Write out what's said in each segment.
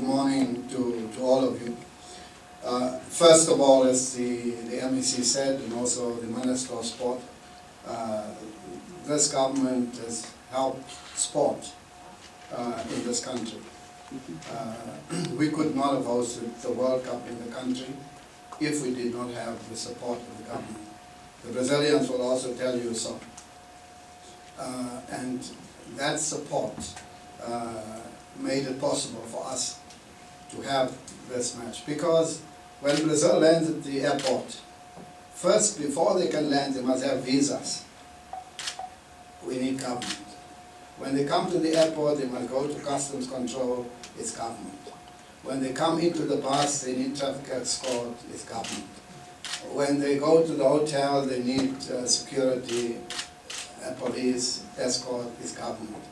morning to all of you. First of all, as the MEC said, and also the Minister of Sport, this government has helped sport in this country. We could not have hosted the World Cup in the country if we did not have the support of the government. The Brazilians will also tell you so. And that support made it possible for us to have this match. Because when Brazil lands at the airport, first, before they can land, they must have visas. We need government. When they come to the airport, they must go to customs control, it's government. When they come into the bus, they need traffic escort, it's government. When they go to the hotel, they need security, police, escort, it's government.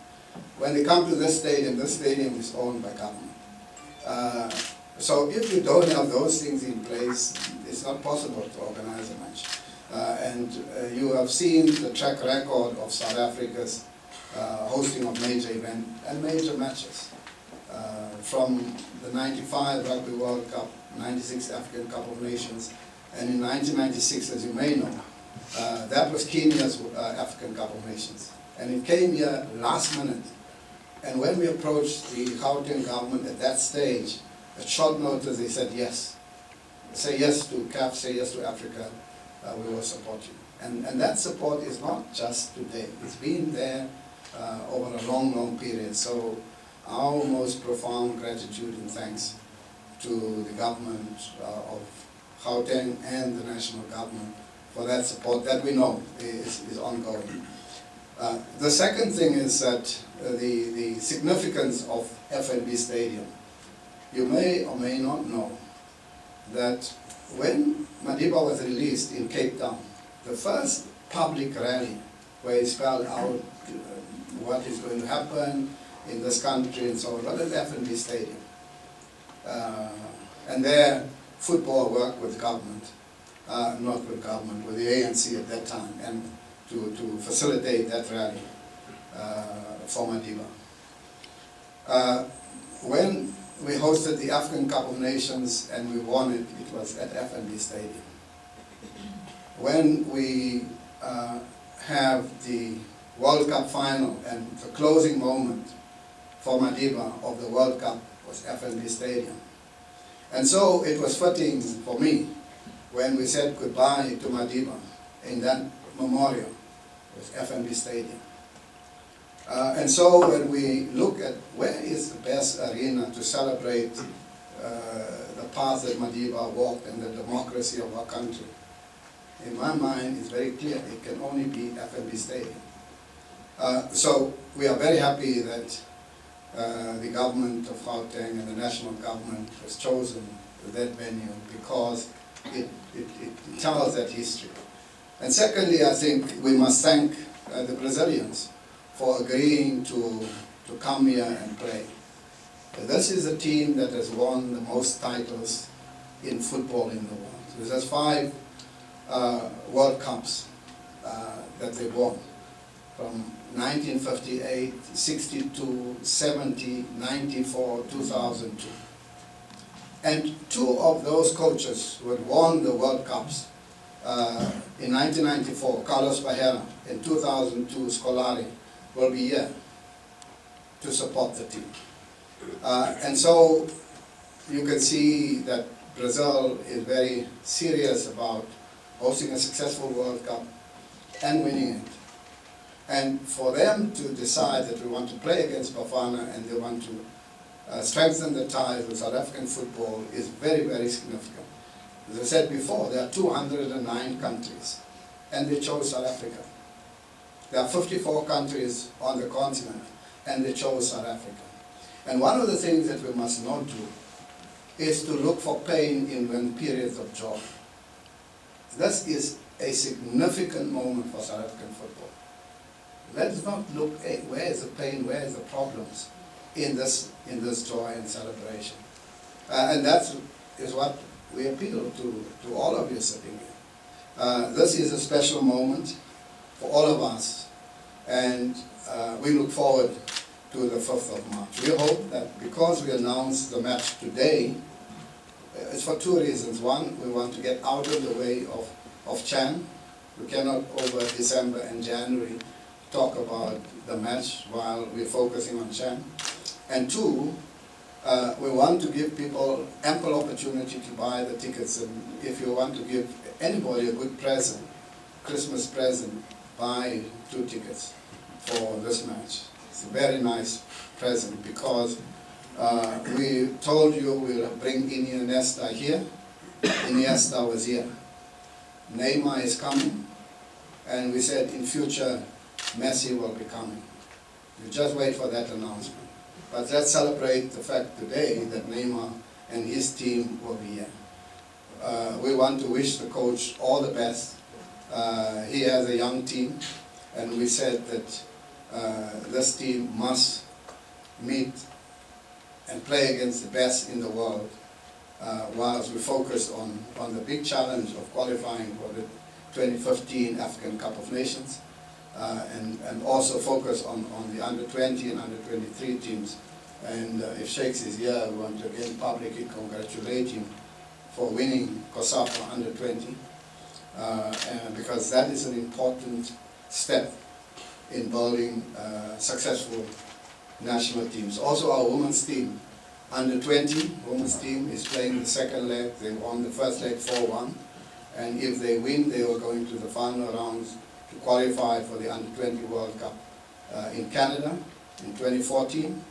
When they come to this stadium is owned by government. So if you don't have those things in place, it's not possible to organize a match. And you have seen the track record of South Africa's hosting of major events and major matches. From the 95 Rugby World Cup, 96 African Cup of Nations, and in 1996, as you may know, that was Kenya's African Cup of Nations. And it came here last minute. And when we approached the Gauteng government at that stage, at short notice, they said yes. Say yes to CAF, say yes to Africa, we will support you. And that support is not just today. It's been there over a long, long period. So our most profound gratitude and thanks to the government of Gauteng and the national government for that support that we know is ongoing. The second thing is that the significance of FNB Stadium. You may or may not know that when Madiba was released in Cape Town, the first public rally where he spelled out what is going to happen in this country and so on, was at FNB Stadium. And there, football worked with government, not with government, with the ANC at that time, and to facilitate that rally for Madiba. When we hosted the African Cup of Nations and we won it, it was at FNB Stadium. When we have the World Cup final and the closing moment for Madiba of the World Cup was FNB Stadium. And so it was fitting for me when we said goodbye to Madiba in that memorial was FNB Stadium. And so when we look at where is the best arena to celebrate the path that Madiba walked and the democracy of our country, in my mind it's very clear it can only be FNB Stadium. So we are very happy that the government of Gauteng and the national government has chosen that venue because it tells that history. And secondly, I think we must thank the Brazilians for agreeing to come here and play. This is a team that has won the most titles in football in the world. This has 5 World Cups that they won, from 1958, 62, 70, 94, 2002. And 2 of those coaches who had won the World Cups in 1994, Carlos Barreira, in 2002, Scolari, will be here to support the team. And so you can see that Brazil is very serious about hosting a successful World Cup and winning it. And for them to decide that we want to play against Bafana and they want to strengthen the ties with South African football is very, very significant. As I said before, there are 209 countries, and they chose South Africa. There are 54 countries on the continent, and they chose South Africa. And one of the things that we must not do is to look for pain in periods of joy. This is a significant moment for South African football. Let's not look at where is the pain, where is the problems in this joy and celebration. And that is what we appeal to all of you sitting here. This is a special moment for all of us, and we look forward to the 5th of March. We hope that because we announced the match today, it's for two reasons. One, we want to get out of the way of Chan. We cannot over December and January talk about the match while we're focusing on Chan. And two, we want to give people ample opportunity to buy the tickets. And if you want to give anybody a good present, Christmas present, buy 2 tickets for this match. It's a very nice present because we told you we'll bring Iniesta here. Iniesta was here. Neymar is coming, and we said in future Messi will be coming. You just wait for that announcement. But let's celebrate the fact today that Neymar and his team will be here. We want to wish the coach all the best. He has a young team, and we said that this team must meet and play against the best in the world, whilst we focus on the big challenge of qualifying for the 2015 African Cup of Nations, and also focus on the under-20 and under-23 teams. And if Shakes is here, we want to again publicly congratulate him for winning Safa under-20, because that is an important step in building successful national teams. Also our women's team, under-20 women's team is playing the second leg. They won the first leg 4-1, and if they win, they will go into the final rounds to qualify for the under-20 World Cup in Canada in 2014.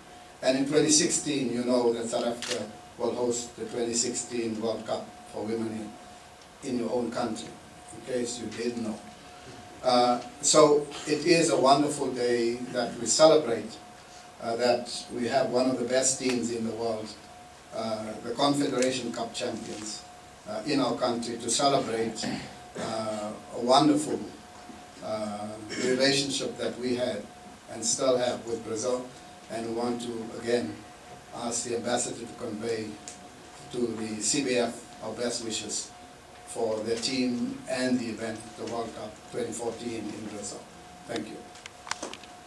And in 2016, you know that South Africa will host the 2016 World Cup for women in your own country, in case you didn't know. So it is a wonderful day that we celebrate that we have one of the best teams in the world, the Confederation Cup champions in our country, to celebrate a wonderful relationship that we had and still have with Brazil. And we want to again ask the ambassador to convey to the CBF our best wishes for their team and the event, the World Cup 2014 in Brazil. Thank you.